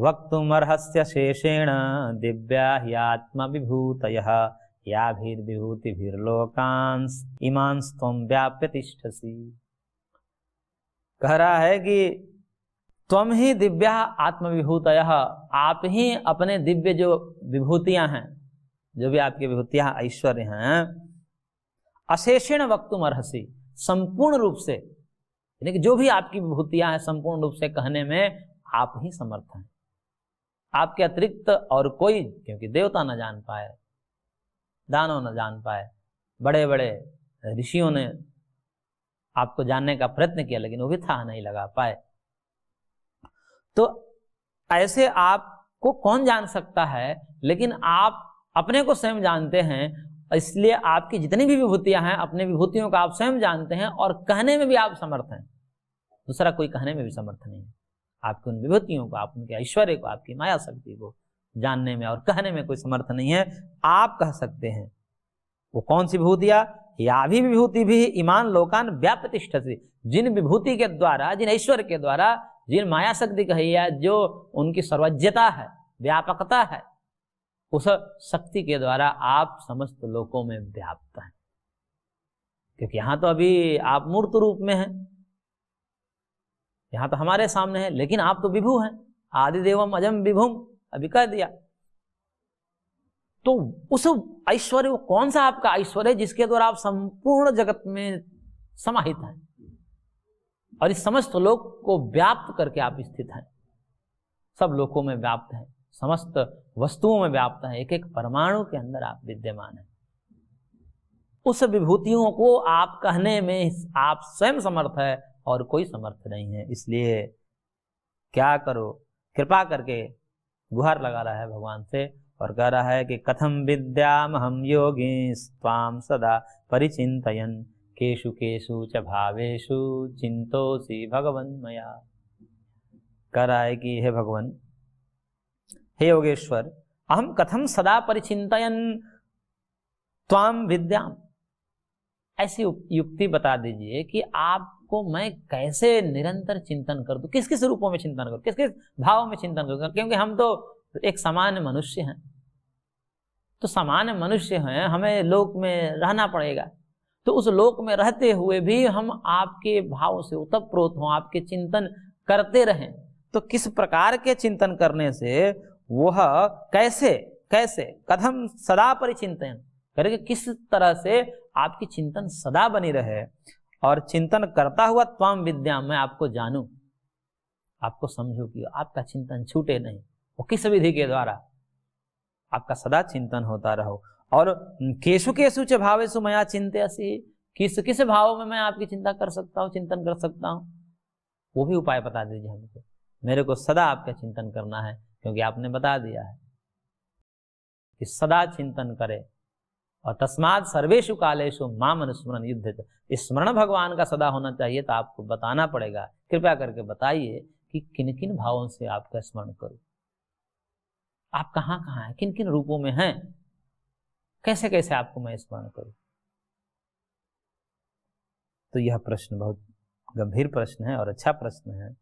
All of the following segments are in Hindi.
वक्तुमर्हस्य शेषेण दिव्या ह्यात्मविभूतयः याभिर्विभूतिभिर्लोकांस इमांस्त्वं व्याप्य तिष्ठसि। कह रहा है कि त्वम ही दिव्या आत्मविभूतयः, आप ही अपने दिव्य जो विभूतियां हैं, जो भी आपकी विभूतियां ऐश्वर्य हैं, अशेषेण वक्तुमर्हसि, संपूर्ण रूप से, यानी कि जो भी आपकी विभूतियां हैं संपूर्ण रूप से कहने में आप ही समर्थ हैं। आपके अतिरिक्त और कोई, क्योंकि देवता न जान पाए, दानव न जान पाए, बड़े बड़े ऋषियों ने आपको जानने का प्रयत्न किया लेकिन वो भी था नहीं लगा पाए। तो ऐसे आपको कौन जान सकता है, लेकिन आप अपने को स्वयं जानते हैं, इसलिए आपकी जितनी भी विभूतियां हैं अपने विभूतियों को आप स्वयं जानते हैं और कहने में भी आप समर्थ हैं। दूसरा कोई कहने में भी समर्थ नहीं है। आपकी उन विभूतियों को, आप उनके ऐश्वर्य को, आपकी माया शक्ति को जानने में और कहने में कोई समर्थ नहीं है। आप कह सकते हैं। वो कौन सी विभूतियां? या भी विभूति भी ईमान लोकान व्याप्य तिष्ठति, जिन विभूति के द्वारा, जिन ऐश्वर्य के द्वारा, जिन माया शक्ति कही है, जो उनकी सर्वज्ञता है, व्यापकता है, उस शक्ति के द्वारा आप समस्त लोकों में व्याप्त हैं। क्योंकि यहां तो अभी आप मूर्त रूप में हैं, यहां तो हमारे सामने है, लेकिन आप तो विभु हैं। आदिदेवम अजम विभुम, अभी कह दिया। तो उस ऐश्वर्य, वो कौन सा आपका ऐश्वर्य जिसके द्वारा आप संपूर्ण जगत में समाहित हैं और इस समस्त लोक को व्याप्त करके आप स्थित हैं, सब लोकों में व्याप्त हैं, समस्त वस्तुओं में व्याप्त हैं, एक एक परमाणु के अंदर आप विद्यमान हैं। उस विभूतियों को आप कहने में आप स्वयं समर्थ है और कोई समर्थ नहीं है। इसलिए क्या करो, कृपा करके गुहार लगा रहा है भगवान से और कह रहा है कि कथम विद्यामहं योगी स्वाम सदा परिचिन्तयन् केषु केषु च भावेषु चिंतोसि भगवन् मया। कह रहा है कि हे भगवान, हे योगेश्वर, अहम कथम सदा परिचिन्तयन् त्वाम विद्याम, ऐसी युक्ति बता दीजिए कि आपको मैं कैसे निरंतर चिंतन कर दूं, किस किस रूपों में चिंतन करूं, किस किस भाव में चिंतन करूं। क्योंकि हम तो एक सामान्य मनुष्य हैं, तो सामान्य मनुष्य हैं, हमें लोक में रहना पड़ेगा। तो उस लोक में रहते हुए भी हम आपके भाव से उतप्रोत हों, आपके चिंतन करते रहें। तो किस प्रकार के चिंतन करने से, वह कैसे कैसे, कथम सदा परिचिंतन करके, किस तरह से आपकी चिंतन सदा बनी रहे और चिंतन करता हुआ त्वाम विद्या, मैं आपको जानूं, आपको समझूं कि आपका चिंतन छूटे नहीं। वो किस विधि के द्वारा आपका सदा चिंतन होता रहो। और केशु केशु च भावेषु मया चिंतयसि, किस किस भाव में मैं आपकी चिंता कर सकता हूँ, चिंतन कर सकता हूँ, वो भी उपाय बता दीजिए हमको। मेरे को सदा आपका चिंतन करना है, क्योंकि आपने बता दिया है कि सदा चिंतन करे। और तस्मात् सर्वेषु कालेषु माम अनुस्मरन् युध्यते, इस स्मरण भगवान का सदा होना चाहिए। तो आपको बताना पड़ेगा, कृपया करके बताइए कि किन किन भावों से आपका स्मरण करूं, आप कहाँ कहाँ हैं, किन किन रूपों में हैं, कैसे कैसे आपको मैं स्मरण करूं। तो यह प्रश्न बहुत गंभीर प्रश्न है और अच्छा प्रश्न है।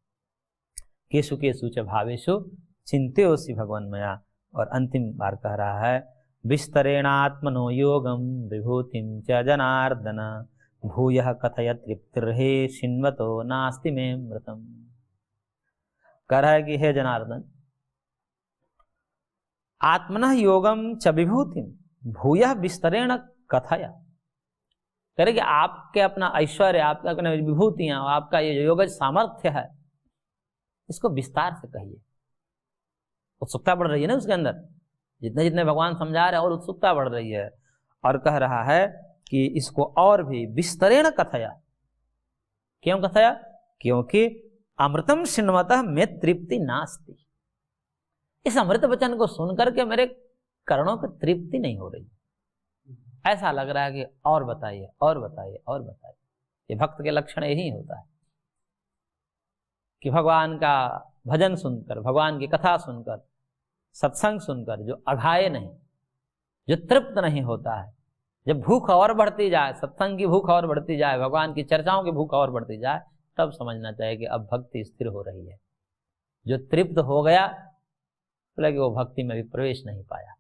केशु केशु च भावेषु चिंत्योसि भगवन् मया। और अंतिम बार कह रहा है, विस्तरेणात्मनो योगम विभूतिम च जनार्दन भूयः कथय तृप्तिर्हि शिन्वतो नास्ति मे मृतम। कह रहा है कि हे जनार्दन, आत्मनः योगम च विभूतिम भूयः विस्तरेण कथय। कह रहे कि आपके अपना ऐश्वर्य, आपका अपना विभूतियां, आपका ये योगज सामर्थ्य है, इसको विस्तार से कहिए। उत्सुकता बढ़ रही है ना उसके अंदर, जितने जितने भगवान समझा रहे हैं और उत्सुकता बढ़ रही है। और कह रहा है कि इसको और भी विस्तरेण कथया। क्यों कथया? क्योंकि अमृतम शिन्वतः में तृप्ति नास्ति। इस अमृत वचन को सुनकर के मेरे कर्णों को तृप्ति नहीं हो रही, ऐसा लग रहा है कि और बताइए और बताइए और बताइए। ये भक्त के लक्षण यही होता है कि भगवान का भजन सुनकर, भगवान की कथा सुनकर, सत्संग सुनकर जो अघाए नहीं, जो तृप्त नहीं होता है, जब भूख और बढ़ती जाए, सत्संग की भूख और बढ़ती जाए, भगवान की चर्चाओं की भूख और बढ़ती जाए, तब समझना चाहिए कि अब भक्ति स्थिर हो रही है। जो तृप्त हो गया बोला कि वो भक्ति में भी प्रवेश नहीं पाया।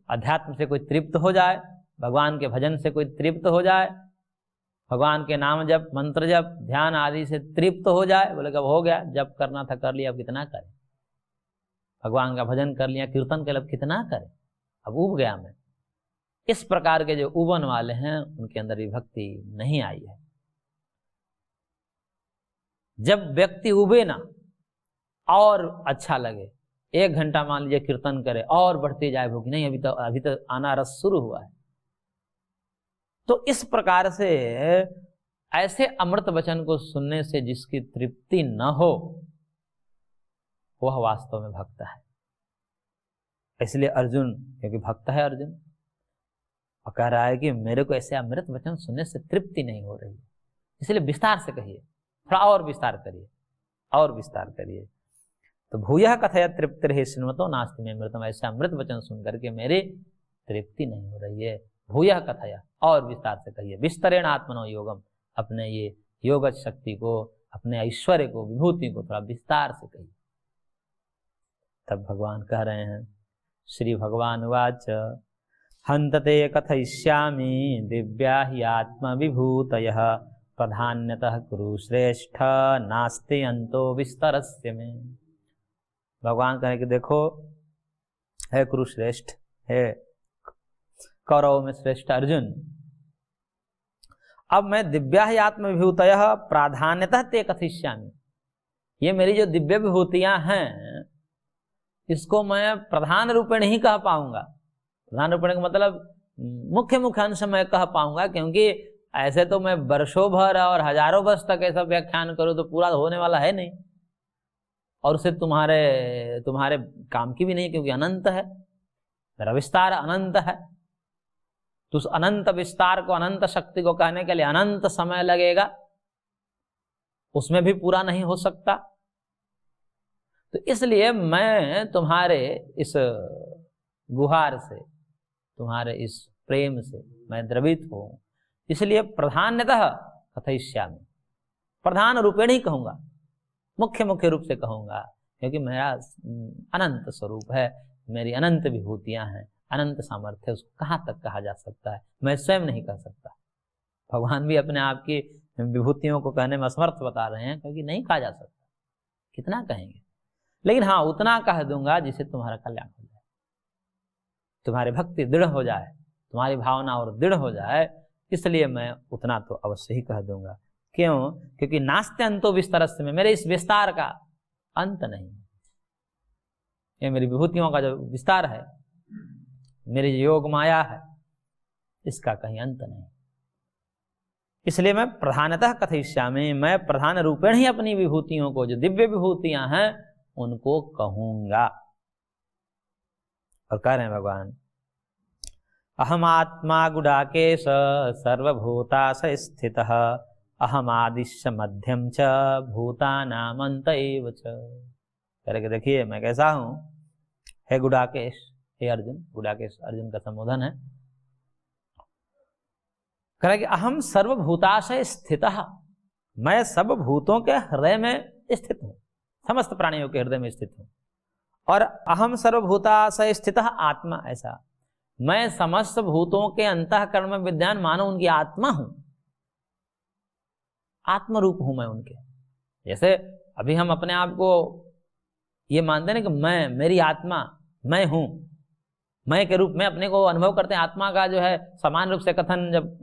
अध्यात्म से कोई तृप्त हो जाए, भगवान के भजन से कोई तृप्त हो जाए, भगवान के नाम जप, मंत्र जप, ध्यान आदि से तृप्त हो जाए, बोले कब हो गया, जब करना था कर लिया, अब कितना करें। भगवान का भजन कर लिया, कीर्तन कर लिया, अब कितना करें, अब उब गया मैं। इस प्रकार के जो उबन वाले हैं उनके अंदर भी भक्ति नहीं आई है। जब व्यक्ति उबे ना और अच्छा लगे, 1 घंटा मान लीजिए कीर्तन करे और बढ़ती जाए भूख, नहीं अभी तो आना रस शुरू हुआ है। तो इस प्रकार से ऐसे अमृत वचन को सुनने से जिसकी तृप्ति न हो वह वास्तव में भक्त है। इसलिए अर्जुन, क्योंकि भक्त है अर्जुन, और कह रहा है कि मेरे को ऐसे अमृत वचन सुनने से तृप्ति नहीं हो रही, इसलिए विस्तार से कहिए, थोड़ा और विस्तार करिए, और विस्तार करिए। तो भूयः कथय तृप्तिर्हि शृण्वतो नास्ति मे अमृतम, ऐसे अमृत वचन सुन करके मेरी तृप्ति नहीं हो रही है। भूयः कथय, और विस्तार से कहिए। विस्तरेण आत्मनो योगम, अपने ये योग शक्ति को, अपने ऐश्वर्य को, विभूति को थोड़ा विस्तार से कहिए। तब भगवान कह रहे हैं, श्री भगवान वाच हन्तते कथयिष्यामि दिव्या हि आत्मविभूतयः प्रधान्यतः कुरु श्रेष्ठ नास्ति अंतो विस्तरस्य मे। भगवान कहे कि देखो है कुरुश्रेष्ठ, है कौरव में श्रेष्ठ अर्जुन, अब मैं दिव्या ही आत्मविभूतयः प्राधान्यतः ते कथयिष्यामि, ये मेरी जो दिव्य विभूतियां हैं इसको मैं प्रधान रूपेण ही कह पाऊंगा। प्रधान रूपेण का मतलब मुख्य मुख्य अंश मैं कह पाऊंगा, क्योंकि ऐसे तो मैं वर्षों भर और हजारों वर्ष तक ऐसा व्याख्यान करूं तो पूरा होने वाला है नहीं, और उसे तुम्हारे काम की भी नहीं, क्योंकि अनंत है, मेरा विस्तार अनंत है। तो उस अनंत विस्तार को, अनंत शक्ति को कहने के लिए अनंत समय लगेगा, उसमें भी पूरा नहीं हो सकता। तो इसलिए मैं तुम्हारे इस गुहार से, तुम्हारे इस प्रेम से मैं द्रवित हूं, इसलिए प्रधान्यतः कथयिष्यामि, प्रधान रूपेण ही कहूंगा, मुख्य मुख्य रूप से कहूंगा, क्योंकि मेरा अनंत स्वरूप है, मेरी अनंत विभूतियां हैं, अनंत सामर्थ्य, उसको कहाँ तक कहा जा सकता है, मैं स्वयं नहीं कह सकता। भगवान भी अपने आप की विभूतियों को कहने में असमर्थ बता रहे हैं, क्योंकि नहीं कहा जा सकता, कितना कहेंगे। लेकिन हाँ, उतना कह दूंगा जिससे तुम्हारा कल्याण हो जाए, तुम्हारी भक्ति दृढ़ हो जाए, तुम्हारी भावना और दृढ़ हो जाए, इसलिए मैं उतना तो अवश्य ही कह दूंगा। क्यों? क्योंकि नास्ते अंतो विस्तरस्य में, मेरे इस विस्तार का अंत नहीं। ये मेरी विभूतियों का जो विस्तार है, मेरी योग माया है, इसका कहीं अंत नहीं। इसलिए मैं प्रधानतः कथयिष्यामि, मैं प्रधान रूपेण ही अपनी विभूतियों को, जो दिव्य विभूतियां हैं, उनको कहूंगा। और कह रहे हैं भगवान, अहम आत्मा गुडाकेश सर्वभूतास स्थितः अहमादिश्य मध्यम च भूतानामंत एव च। कह देखिए मैं कैसा हूं, हे गुडाकेश, हे अर्जुन। गुडाकेश अर्जुन का संबोधन है। कह रहे कि अहम सर्वभूताशय स्थितः, मैं सब भूतों के हृदय में स्थित हूं, समस्त प्राणियों के हृदय में स्थित हूं। और अहम सर्वभूताशय स्थितः आत्मा, ऐसा मैं समस्त भूतों के अंतःकरण में विद्यमान मानो उनकी आत्मा हूं, आत्म रूप हूं मैं उनके। जैसे अभी हम अपने आप को ये मानते हैं कि मैं, मेरी आत्मा, मैं हूं, मैं के रूप में अपने को अनुभव करते हैं। आत्मा का जो है समान रूप से कथन जब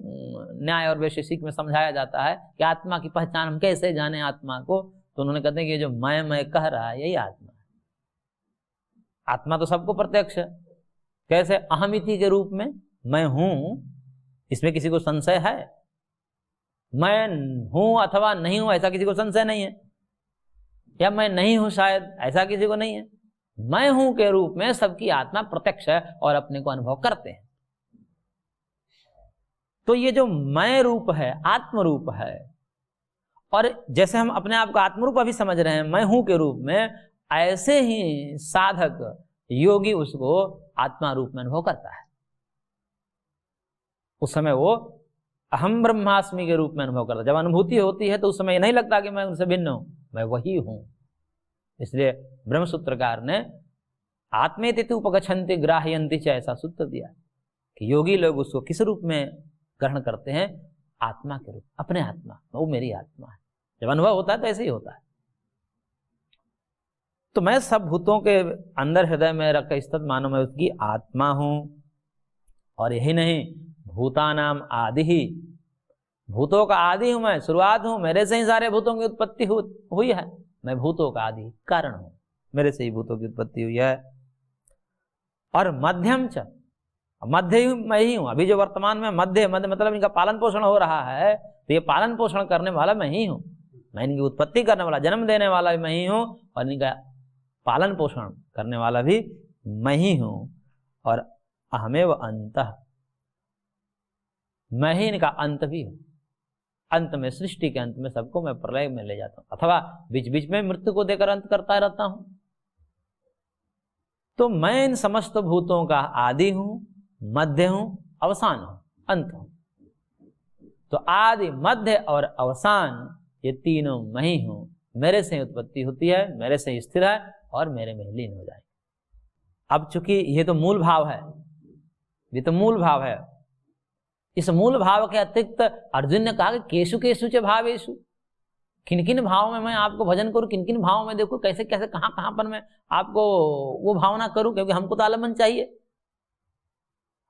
न्याय और वैशेषिक में समझाया जाता है कि आत्मा की पहचान हम कैसे जाने आत्मा को, तो उन्होंने कहते हैं कि जो मैं कह रहा है यही आत्मा है। आत्मा तो सबको प्रत्यक्ष है। कैसे? अहमिति के रूप में मैं हूं, इसमें किसी को संशय है? मैं हूं अथवा नहीं हूं ऐसा किसी को संशय नहीं है, या मैं नहीं हूं शायद ऐसा किसी को नहीं है। मैं हूं के रूप में सबकी आत्मा प्रत्यक्ष है और अपने को अनुभव करते हैं। तो ये जो मैं रूप है आत्म रूप है, और जैसे हम अपने आप को आत्मरूप अभी समझ रहे हैं मैं हूं के रूप में, ऐसे ही साधक योगी उसको आत्मा रूप में अनुभव करता है। उस समय वो अहम ब्रह्मास्मि के रूप में अनुभव करता है। जब अनुभूति होती है तो उस समय ये नहीं लगता कि मैं उनसे भिन्न हूं, मैं वही हूं। इसलिए ब्रह्मसूत्रकार ने आत्मेति उपगछन्ति ग्राह्यन्ति च ऐसा सूत्र दिया कि योगी लोग उसको किस रूप में ग्रहण करते हैं, आत्मा के रूप, अपने आत्मा, वो मेरी आत्मा है। जब अनुभव होता है तो ऐसे ही होता है। तो मैं सब भूतों के अंदर हृदय में रख स्थित मानो मैं उसकी आत्मा हूं। और यही नहीं, भूतानाम आदि ही, भूतों का आदि हूं मैं, शुरुआत हूं, मेरे से ही सारे भूतों की उत्पत्ति हुई है। मैं भूतों का आदि कारण हूं, मेरे से ही भूतों की उत्पत्ति हुई है। और मध्यम च, मध्य ही मैं ही हूं। अभी जो वर्तमान में मध्य मतलब इनका पालन पोषण हो रहा है, तो ये पालन पोषण करने वाला मैं ही हूं। मैं इनकी उत्पत्ति करने वाला, जन्म देने वाला भी मैं ही हूं, और इनका पालन पोषण करने वाला भी मैं ही हूं। और अहमेव अंतः, मैं ही इनका अंत भी हूं। अंत में, सृष्टि के अंत में सबको मैं प्रलय में ले जाता हूं, अथवा बीच बीच में मृत्यु को देकर अंत करता रहता हूं। तो मैं इन समस्त भूतों का आदि हूं, मध्य हूं, अवसान हूं, अंत हूं। तो आदि, मध्य और अवसान, ये तीनों मैं ही हूं। मेरे से उत्पत्ति होती है, मेरे से स्थिर है, और मेरे में लीन हो जाएगी। अब चूंकि ये तो मूल भाव है, ये तो मूल भाव है। इस मूल भाव के अतिरिक्त अर्जुन ने कहा कि केशु केशु च भावेशु, किन किन भाव में मैं आपको भजन करूं, किन किन भाव में देखो, कैसे कैसे कहां कहां पर मैं आपको वो भावना करूं, क्योंकि हमको तो आलम्बन चाहिए।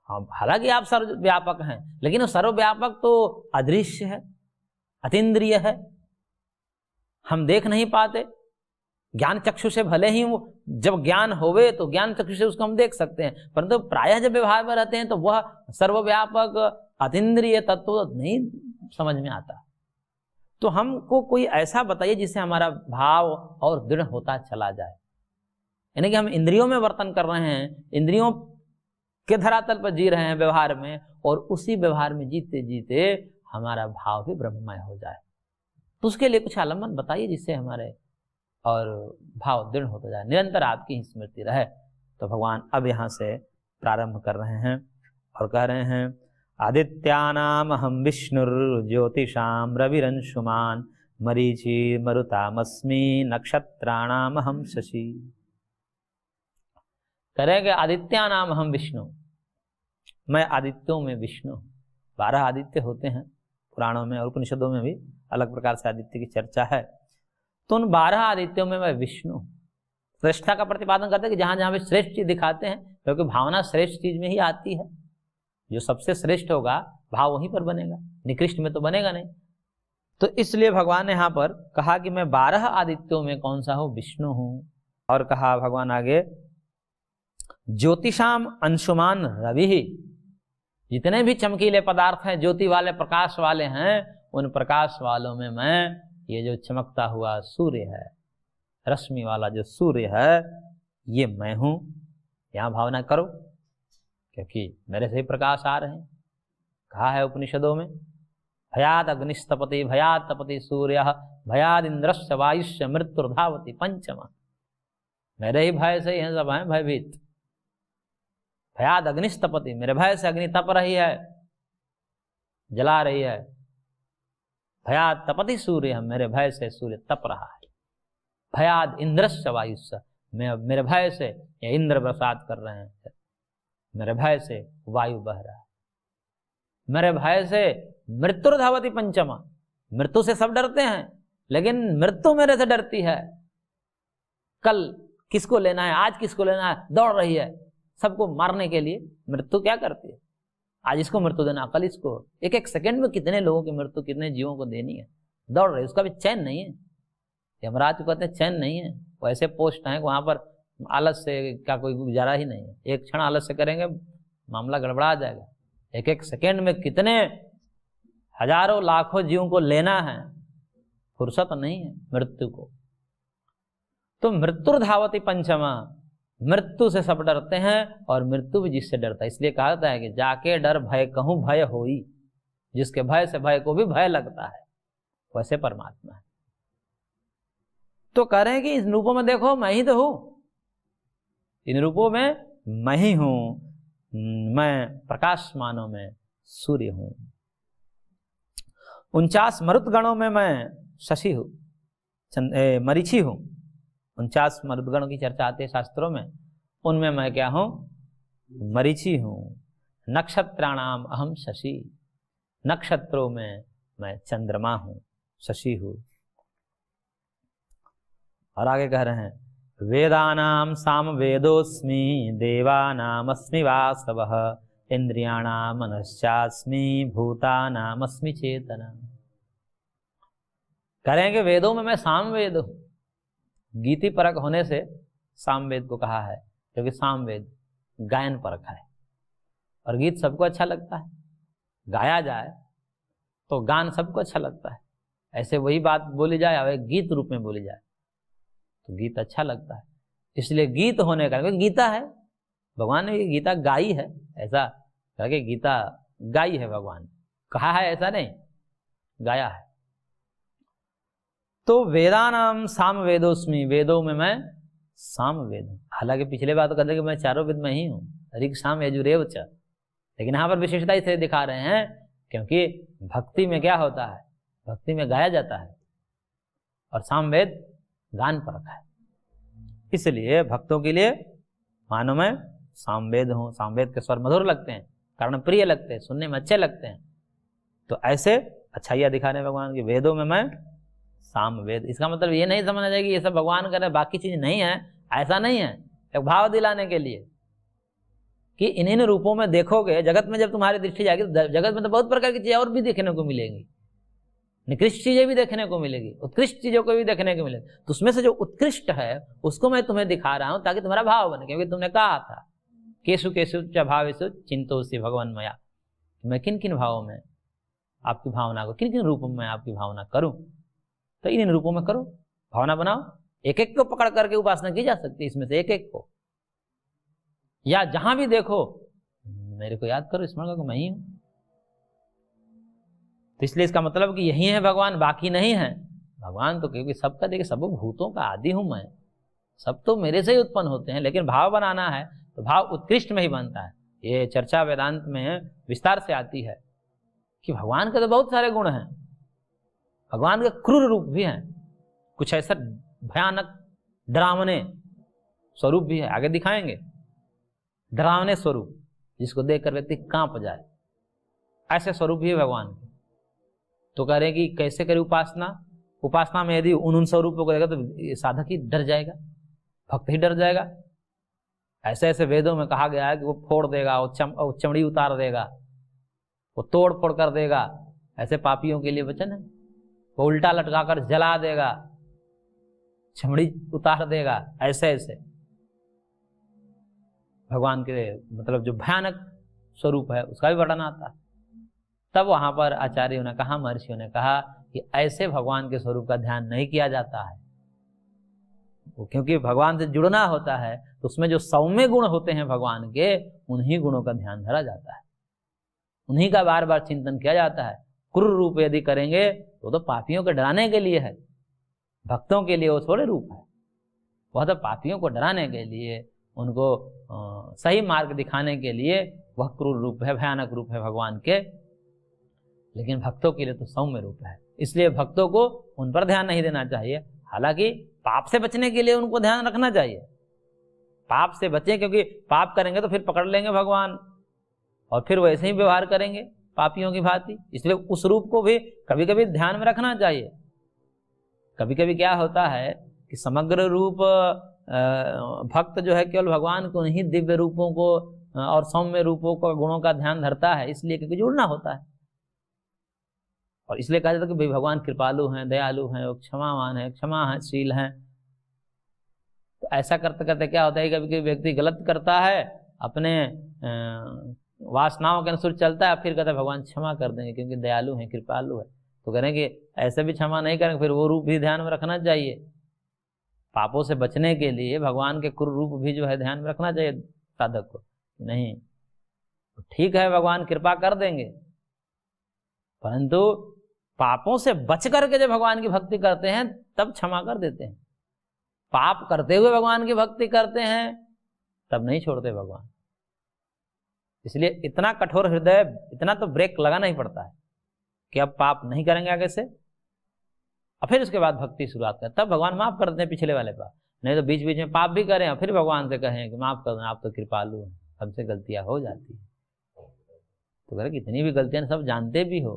हाँ, हालांकि आप सर्वव्यापक हैं, लेकिन वो सर्वव्यापक तो अदृश्य है, अतीन्द्रिय है, हम देख नहीं पाते। ज्ञान चक्षु से भले ही वो, जब ज्ञान होवे तो ज्ञान चक्षु से उसको हम देख सकते हैं, परंतु प्रायः जब व्यवहार में रहते हैं तो वह सर्वव्यापक अतीन्द्रिय तत्व नहीं समझ में आता। तो हमको कोई ऐसा बताइए जिससे हमारा भाव और दृढ़ होता चला जाए। यानी कि हम इंद्रियों में वर्तन कर रहे हैं, इंद्रियों के धरातल पर जी रहे हैं व्यवहार में, और उसी व्यवहार में जीते जीते हमारा भाव भी ब्रह्ममय हो जाए। तो उसके लिए कुछ आलम्बन बताइए जिससे हमारे और भाव दृढ़ होता जाए, निरंतर आपकी ही स्मृति रहे। तो भगवान अब यहाँ से प्रारंभ कर रहे हैं और कह रहे हैं, आदित्यानाम अहम विष्णुर्ज्योतिषाम रविरंशुमान मरीचि मरुतामस्मि नक्षत्राणाम अहम शशि। करेंगे आदित्यानाम अहम विष्णु, मैं आदित्यों में विष्णु। 12 आदित्य होते हैं पुराणों में और उपनिषदों में भी अलग प्रकार से आदित्य की चर्चा है। तो उन 12 आदित्यों में मैं विष्णु। श्रेष्ठता का प्रतिपादन करते हैं कि जहां जहां भी श्रेष्ठ चीज दिखाते हैं, क्योंकि भावना श्रेष्ठ चीज में ही आती है। जो सबसे श्रेष्ठ होगा भाव वहीं पर बनेगा, निकृष्ट में तो बनेगा नहीं। तो इसलिए भगवान ने यहाँ पर कहा कि मैं 12 आदित्यों में कौन सा हूं, विष्णु हूं। और कहा भगवान आगे, ज्योतिषाम अंशुमान रवि, जितने भी चमकीले पदार्थ हैं, ज्योति वाले, प्रकाश वाले हैं, उन प्रकाश वालों में मैं ये जो चमकता हुआ सूर्य है, रश्मि वाला जो सूर्य है, ये मैं हूं। यहां भावना करो, क्योंकि मेरे से ही प्रकाश आ रहे हैं। कहा है उपनिषदों में, भयाद अग्निस्तपति भयाद तपति सूर्य भयाद इंद्रश्च वायुश्च मृत्युर्धावति पंचमा। मेरे ही भय से ही हैं सब हैं भयभीत। भयाद अग्निस्तपति, मेरे भय से अग्नि तप रही है, जला रही है। भयाद तपति सूर्य, मेरे भय से सूर्य तप रहा है। भयाद इंद्रश्च वायुश्च, मेरे भय से ये इंद्र बरसात कर रहे हैं, मेरे भय से वायु बह रहा है। मेरे भय से मृत्युर्धावति पंचमा, मृत्यु से सब डरते हैं, लेकिन मृत्यु मेरे से डरती है। कल किसको लेना है, आज किसको लेना है, दौड़ रही है सबको मारने के लिए। मृत्यु क्या करती है, आज इसको मृत्यु देना, कल इसको। एक एक सेकंड में कितने लोगों की मृत्यु कितने जीवों को देनी है, दौड़ रही है। उसका भी चैन नहीं है। यमराज को कहते हैं चैन नहीं है। वो ऐसे पोस्ट हैं वहां पर आलस से क्या कोई गुजारा ही नहीं है। एक क्षण आलस से करेंगे मामला गड़बड़ा जाएगा। एक एक सेकंड में कितने हजारों लाखों जीवों को लेना है, फुर्सत नहीं है मृत्यु को। तो मृत्युर्धावति पंचमा, मृत्यु से सब डरते हैं और मृत्यु भी जिससे डरता है। इसलिए कहा जाता है कि जाके डर भय कहूं भय होई, जिसके भय से भय को भी भय लगता है, वैसे परमात्मा है। तो कह रहे हैं कि इन रूपों में देखो मैं ही तो हूं, इन रूपों में मैं ही हूं। मैं प्रकाशमानों में सूर्य हूं। 49 मरुत गणों में मैं शशि हूं, मरीचि हूं। 49 मरुदगणों की चर्चा आती है शास्त्रों में, उनमें मैं क्या हूं? मरीचि हूं। नक्षत्राणाम अहम शशि, नक्षत्रों में मैं चंद्रमा हूं, शशि हूं। और आगे कह रहे हैं, वेदानाम साम वेदोस्मि, देवानामस्मि वासवः, इंद्रियाणाम मनश्चास्मि, भूतानामस्मि चेतना। करेंगे वेदों में मैं सामवेद हूं। गीति परक होने से सामवेद को कहा है, क्योंकि सामवेद गायन परक है और गीत सबको अच्छा लगता है। गाया जाए तो गान सबको अच्छा लगता है। ऐसे वही बात बोली जाए और गीत रूप में बोली जाए तो गीत अच्छा लगता है। इसलिए गीत होने का, क्योंकि गीता है, भगवान ने गीता गाई है, ऐसा करके गीता गाई है भगवान ने, कहा है ऐसा नहीं, गाया है। तो वेदानाम साम वेदोस्मि, वेदों में मैं साम वेद हूं। हालांकि पिछले बात कहते कि मैं चारों वेद में ही हूं, ऋग साम यजुरेव च, लेकिन यहाँ पर विशेषता इसे दिखा रहे हैं क्योंकि भक्ति में क्या होता है? भक्ति में गाया जाता है और सामवेद गान परक है। इसलिए भक्तों के लिए मानो मैं सामवेद हूं। सामवेद के स्वर मधुर लगते हैं, कारण प्रिय लगते हैं, सुनने में अच्छे लगते हैं। तो ऐसे अच्छाइयाँ दिखाने भगवान की, वेदों में मैं सामवेद। इसका मतलब ये नहीं समझना चाहिए कि ये सब भगवान करे, बाकी चीज नहीं है, ऐसा नहीं है। एक भाव दिलाने के लिए कि इन रूपों में देखोगे, जगत में जब तुम्हारी दृष्टि जाएगी तो जगत में तो बहुत प्रकार की चीजें और भी देखने को मिलेंगी, निकृष्ट चीजें भी देखने को मिलेगी, उत्कृष्ट चीजों को भी देखने को मिलेगी। तो उसमें से जो उत्कृष्ट है उसको मैं तुम्हें दिखा रहा हूं ताकि तुम्हारा भाव बने, क्योंकि तुमने कहा था केशु केशु च भावेषु चिंतोषि भगवान मया, मैं किन किन भावों में आपकी भावना को, किन किन रूपों में आपकी भावना करूं, तो इन रूपों में करो, भावना बनाओ। एक एक को पकड़ करके उपासना की जा सकती है, इसमें से एक एक को, या जहां भी देखो मेरे को याद करो, स्मरण करो मैं ही हूं। तो इसलिए इसका मतलब कि यही है भगवान, बाकी नहीं है। भगवान तो क्योंकि सबका देखिए, सब भूतों का आदि हूं मैं, सब तो मेरे से ही उत्पन्न होते हैं, लेकिन भाव बनाना है तो भाव उत्कृष्ट में ही बनता है। ये चर्चा वेदांत में विस्तार से आती है कि भगवान के तो बहुत सारे गुण हैं, भगवान के क्रूर रूप भी हैं, कुछ ऐसा भयानक डरावने स्वरूप भी है, आगे दिखाएंगे। डरावने स्वरूप जिसको देखकर व्यक्ति कांप जाए, ऐसे स्वरूप भी है भगवान के। तो कह रहे कि कैसे करे उपासना? उपासना में यदि उन स्वरूपों को देगा तो साधक ही डर जाएगा, भक्त ही डर जाएगा। ऐसे ऐसे वेदों में कहा गया है कि वो फोड़ देगा, वो चमड़ी उतार देगा, वो तोड़ फोड़ कर देगा। ऐसे पापियों के लिए वचन है, वो उल्टा लटकाकर जला देगा, चमड़ी उतार देगा। ऐसे ऐसे भगवान के मतलब जो भयानक स्वरूप है उसका भी वर्णन आता है। तब वहां पर आचार्यों ने कहा, महर्षियों ने कहा कि ऐसे भगवान के स्वरूप का ध्यान नहीं किया जाता है, क्योंकि भगवान से जुड़ना होता है तो उसमें जो सौम्य गुण होते हैं भगवान के, उन्हीं गुणों का ध्यान धरा जाता है, उन्हीं का बार बार चिंतन किया जाता है। क्रूर रूप यदि करेंगे तो पापियों को डराने के लिए है, भक्तों के लिए वो थोड़े रूप है, वह तो पापियों को डराने के लिए, उनको सही मार्ग दिखाने के लिए वह क्रूर रूप है, भयानक रूप है भगवान के। लेकिन भक्तों के लिए तो सौम्य रूप है, इसलिए भक्तों को उन पर ध्यान नहीं देना चाहिए। हालांकि पाप से बचने के लिए उनको ध्यान रखना चाहिए, पाप से बचें, क्योंकि पाप करेंगे तो फिर पकड़ लेंगे भगवान और फिर वैसे ही व्यवहार करेंगे पापियों की भांति। इसलिए उस रूप को भी कभी कभी ध्यान में रखना चाहिए। कभी कभी क्या होता है कि समग्र रूप भक्त जो है केवल भगवान को नहीं, दिव्य रूपों को और सौम्य रूपों को, गुणों का ध्यान धरता है, इसलिए क्योंकि जुड़ना होता है। और इसलिए कहा जाता है कि भाई भगवान कृपालु हैं, दयालु हैं, क्षमावान है, क्षमाशील हैं। तो ऐसा करते करते क्या होता है, कभी कभी व्यक्ति गलत करता है, अपने वासनाओं के अनुसार चलता है, फिर कहता है भगवान क्षमा कर देंगे क्योंकि दयालु हैं, कृपालु है। तो करेंगे ऐसे भी क्षमा नहीं करेंगे, फिर वो रूप भी ध्यान में रखना चाहिए। पापों से बचने के लिए भगवान के क्रूर रूप भी जो है ध्यान में रखना चाहिए साधक को। नहीं तो ठीक है, भगवान कृपा कर देंगे, परंतु पापों से बच करके जब भगवान की भक्ति करते हैं तब क्षमा कर देते हैं। पाप करते हुए भगवान की भक्ति करते हैं तब नहीं छोड़ते भगवान। इसलिए इतना कठोर हृदय, इतना तो ब्रेक लगाना ही पड़ता है कि अब पाप नहीं करेंगे आगे से, और फिर उसके बाद भक्ति शुरुआत कर, तब भगवान माफ कर देते हैं पिछले वाले पाप। नहीं तो बीच बीच में पाप भी करें और फिर भगवान से कहें कि माफ कर दो, आप तो कृपालु हैं, हमसे गलतियां हो जाती है। तो कह रहे कितनी भी गलतियां सब जानते भी हो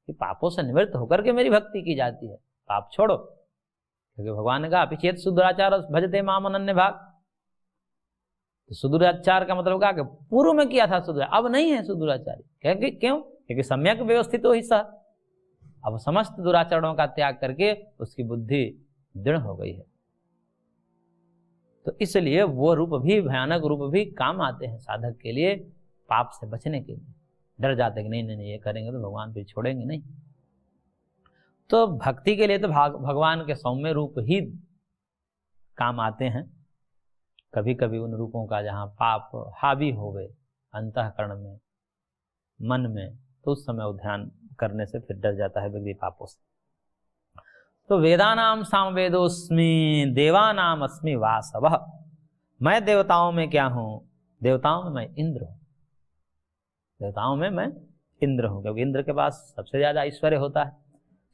कि पापों से निवृत्त होकर के मेरी भक्ति की जाती है, पाप छोड़ो। क्योंकि भगवान ने कहा अपिचेत सुदुराचार भजते माम अनन्य भाग। तो सुदुराचार का मतलब क्या कि पूर्व में किया था सुदुरा, अब नहीं है सुदुराचारी। क्यों? क्योंकि सम्यक व्यवस्थित हो ही सह, अब समस्त दुराचरणों का त्याग करके उसकी बुद्धि दृढ़ हो गई है। तो इसलिए वो रूप भी, भयानक रूप भी काम आते हैं साधक के लिए, पाप से बचने के लिए। डर जाते हैं कि नहीं नहीं नहीं ये करेंगे तो भगवान फिर छोड़ेंगे नहीं। तो भक्ति के लिए तो भगवान के सौम्य रूप ही काम आते हैं। कभी कभी उन रूपों का जहाँ पाप हावी हो गए अंतःकरण में, मन में, तो उस समय वो ध्यान करने से फिर डर जाता है व्यक्ति पापों से। तो वेदानाम सामवेदोस्मि देवानाम अस्मि वासवः। मैं देवताओं में क्या हूँ? देवताओं में मैं इंद्र हूँ। देवताओं में मैं इंद्र हूँ, क्योंकि इंद्र के पास सबसे ज्यादा ऐश्वर्य होता है।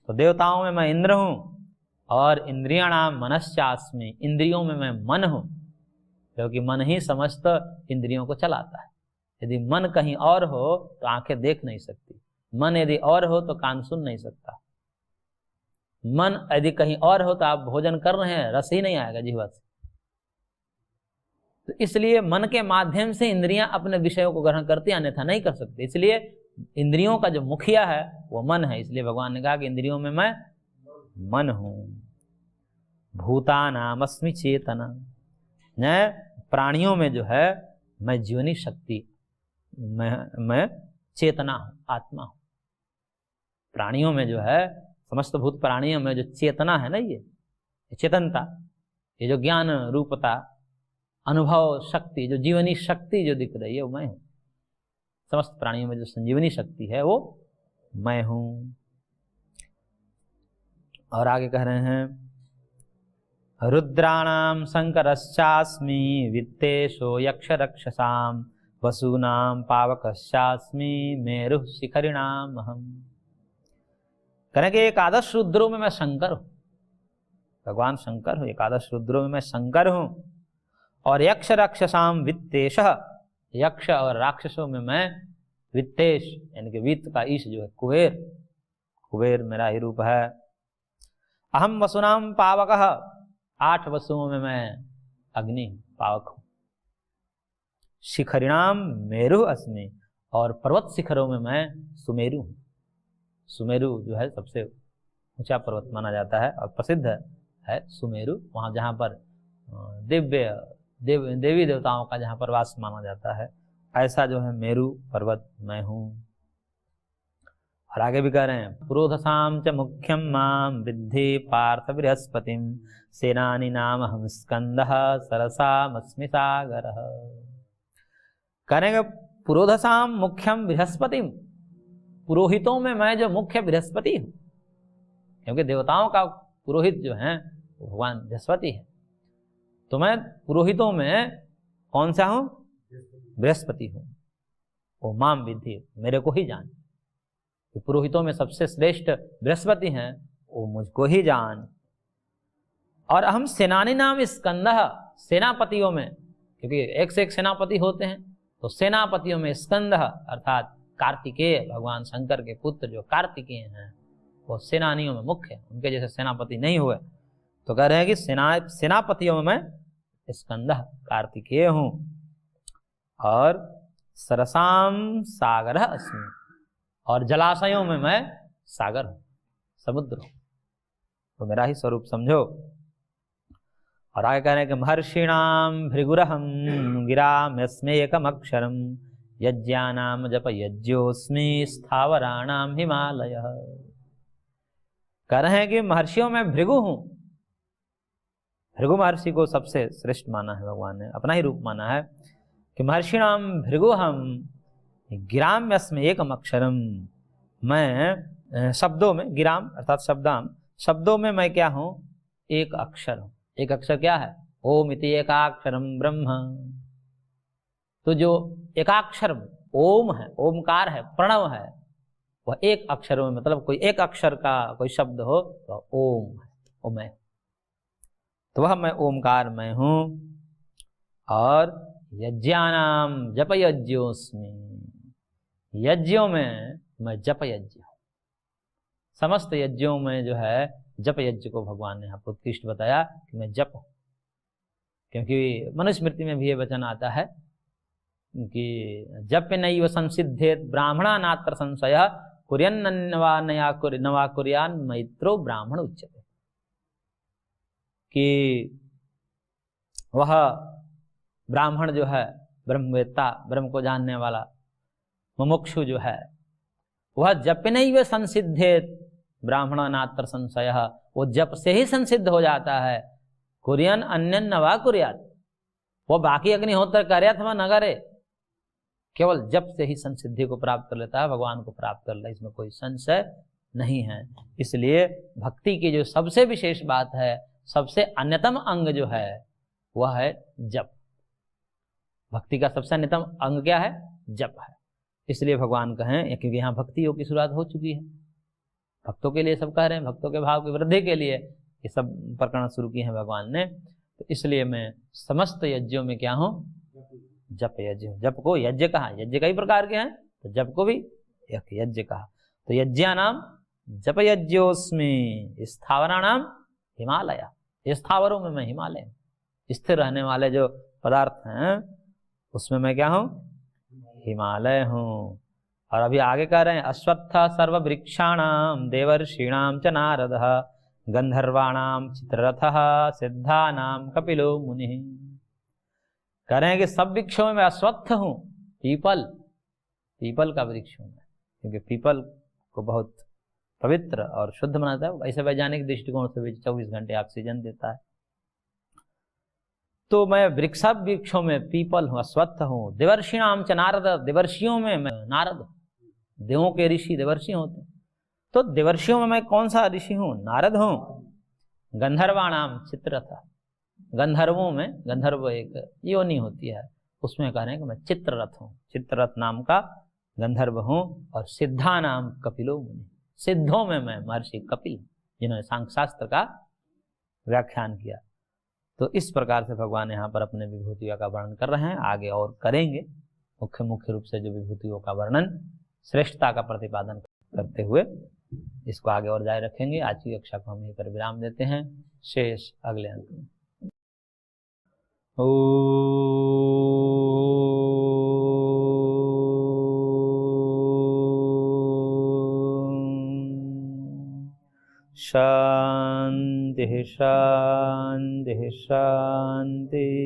तो देवताओं में मैं इंद्र हूँ। और इंद्रियाणाम मनश्चास्मि, इंद्रियों में मैं मन हूँ, क्योंकि मन ही समस्त इंद्रियों को चलाता है। यदि मन कहीं और हो तो आंखें देख नहीं सकती, मन यदि और हो तो कान सुन नहीं सकता, मन यदि कहीं और हो तो आप भोजन कर रहे हैं, रस ही नहीं आएगा जीवा से। तो इसलिए मन के माध्यम से इंद्रियां अपने विषयों को ग्रहण करती, अन्यथा नहीं कर सकती। इसलिए इंद्रियों का जो मुखिया है वो मन है। इसलिए भगवान ने कहा कि इंद्रियों में मैं मन हूं। भूतानामस्मि चेतना, प्राणियों में जो है मैं जीवनी शक्ति, मैं चेतना हूं, आत्मा हूं। प्राणियों में जो है, समस्त भूत प्राणियों में जो चेतना है ना, ये चेतनता, ये जो ज्ञान रूपता, अनुभव शक्ति, जो जीवनी शक्ति जो दिख रही है वो मैं हूं। समस्त प्राणियों में जो संजीवनी शक्ति है वो मैं हूं। और आगे कह रहे हैं रुद्राणाम शंकरश्चास्मि वित्तेशो यक्ष रक्षसाम वसूनाम पावकश्चास्मि मेरुः शिखरिणाम अहम्। करेंगे एकादश रुद्रों में मैं शंकर हूं, भगवान शंकर हूं। एकादश रुद्रों में मैं शंकर हूं। और यक्ष राक्षसाम वित्तेश, यक्ष और राक्षसों में मैं वित्तेश, यानी कि वित्त का ईश जो है कुबेर, कुबेर मेरा ही रूप है। अहम वसुनाम पावकः, 8 वसुओं में मैं अग्नि पावक हूं। शिखरिणाम मेरु अस्मि, और पर्वत शिखरों में मैं सुमेरु हूं। सुमेरु जो है सबसे ऊंचा पर्वत माना जाता है और प्रसिद्ध है सुमेरु, वहां जहां पर देवी देवताओं का जहां पर वास माना जाता है, ऐसा जो है मेरु पर्वत मैं हूं। और आगे भी कह रहे हैं पुरोधसाम च मुख्यम माम विद्धि पार्थ बृहस्पतिम सेनानी नाम हम स्कंदः सरसामस्मि सागरः। करेंगे पुरोधसाम मुख्यम बृहस्पतिम, पुरोहितों में मैं जो मुख्य बृहस्पति हूं, क्योंकि देवताओं का पुरोहित जो है भगवान बृहस्पति है। तो मैं पुरोहितों में कौन सा हूं? बृहस्पति हूं। वो माम विद्धि, मेरे को ही जान। तो पुरोहितों में सबसे श्रेष्ठ बृहस्पति हैं, वो मुझको ही जान। और हम सेनानी नाम स्कंदः, सेनापतियों में, क्योंकि एक से एक सेनापति होते हैं, तो सेनापतियों में स्कंदः अर्थात कार्तिकेय, भगवान शंकर के पुत्र जो कार्तिकेय हैं, वो सेनानियों में मुख्य है। उनके जैसे सेनापति नहीं हुए। तो कह रहे हैं कि सेनापतियों में मैं स्कंदः कार्तिकेय हूं। और सरसाम सागरः अस्मि, और जलाशयों में मैं सागर हूं, समुद्र हूं। तो मेरा ही स्वरूप समझो। और आगे कह रहे हैं कि महर्षिणाम भृगुरहम गिराम्यस्मेकम अक्षरम यज्ञानाम जप यज्ञोस्मि स्थावराणाम हिमालयः। कह रहे हैं कि महर्षियों में भृगु हूं। भृगु महर्षि को सबसे श्रेष्ठ माना है भगवान ने, अपना ही रूप माना है कि महर्षिणाम भृगु हम गिराम्यस्मि एकम अक्षरम। मैं शब्दों में, गिराम अर्थात शब्दाम, शब्दों में मैं क्या हूं? एक अक्षर हूं। एक अक्षर क्या है? ओम इति एकाक्षरम ब्रह्म। तो जो एकाक्षर ओम है, ओमकार है, प्रणव है, वह एक अक्षर में, मतलब कोई एक अक्षर का कोई शब्द हो तो ओम है, वो मैं। तो वह मैं ओमकार मैं हूं। और यज्ञानाम जप यज्ञोस्मि, यज्ञों में मैं जप यज्ञ हूं। समस्त यज्ञों में जो है जप यज्ञ को भगवान ने यहाँ पर उत्कृष्ट बताया कि मैं जप हूं। क्योंकि मनुस्मृति में भी ये वचन आता है कि जप नैव संसिद्धेत ब्राह्मणा नात्र संशय कुर्यन्नवा नवा कुर्यान मैत्रो ब्राह्मण उच्यते, कि वह ब्राह्मण जो है, ब्रह्मवेत्ता, ब्रह्म को जानने वाला मुमुक्षु जो है, वह जप नैव संसिद्धेत ब्राह्मण नात्र संशय, वो जप से ही संसिद्ध हो जाता है। कुर्यन अन्य नवा कुर्यात, वो बाकी अग्निहोत्र करे अथवा न करे, केवल जप से ही संसिद्धि को प्राप्त कर लेता है, भगवान को प्राप्त कर लेता है, इसमें कोई संशय नहीं है। इसलिए भक्ति की जो सबसे विशेष बात है, सबसे अन्यतम अंग जो है वह है जप। भक्ति का सबसे अन्यतम अंग क्या है? जप है। इसलिए भगवान कहें, क्योंकि यहाँ भक्ति योग की शुरुआत हो चुकी है, भक्तों के लिए सब कह रहे हैं, भक्तों के भाव की वृद्धि के लिए ये सब प्रकरण शुरू किए हैं भगवान ने। तो इसलिए मैं समस्त यज्ञों में क्या हूं? जप यज्ञ। जप को यज्ञ कहा, यज्ञ कई प्रकार के हैं, तो जप को भी एक यज्ञ कहा। तो यज्ञा नाम जप यज्ञोस्मि, स्थावरा नाम हिमालय, स्थावरों में मैं हिमालय, स्थिर रहने वाले जो पदार्थ हैं उसमें मैं क्या हूं? हिमालय हूं। और अभी आगे कह रहे हैं, अश्वत्थ सर्ववृक्षाणाम देवर्षीणाम च नारदः गंधर्वाणाम चित्ररथः सिद्धानाम कपिलो मुनिः। कह रहे हैं कि सब वृक्षों में मैं अश्वत्थ हूं, पीपल, पीपल का वृक्ष हूं मैं, क्योंकि पीपल को बहुत पवित्र और शुद्ध बनाता है। ऐसे वैज्ञानिक दृष्टिकोण से भी 24 घंटे ऑक्सीजन देता है। तो मैं वृक्षों में पीपल हूं, अश्वत्थ हूं। देवर्षिणाम च नारद, देवर्षियों में मैं नारद, देवों के ऋषि देवर्षि होते हैं, तो देवर्षियों में मैं कौन सा ऋषि हूं? नारद हूं। गंधर्वाणाम चित्ररथ, गंधर्वों में, गंधर्व एक योनि होती है, उसमें कह रहे हैं कि मैं चित्ररथ हूं, चित्ररथ नाम का गंधर्व हूं। और सिद्धा नाम कपिलो मुनि, सिद्धों में मैं महर्षि कपिल, जिन्होंने सांख्य शास्त्र का व्याख्यान किया। तो इस प्रकार से भगवान यहाँ पर अपने विभूतियों का वर्णन कर रहे हैं, आगे और करेंगे। मुख्य रूप से जो विभूतियों का वर्णन, श्रेष्ठता का प्रतिपादन करते हुए इसको आगे और जारी रखेंगे। आज की कक्षा को हम यहीं पर विराम देते हैं, शेष अगले अंक में। शांति शांति शांति।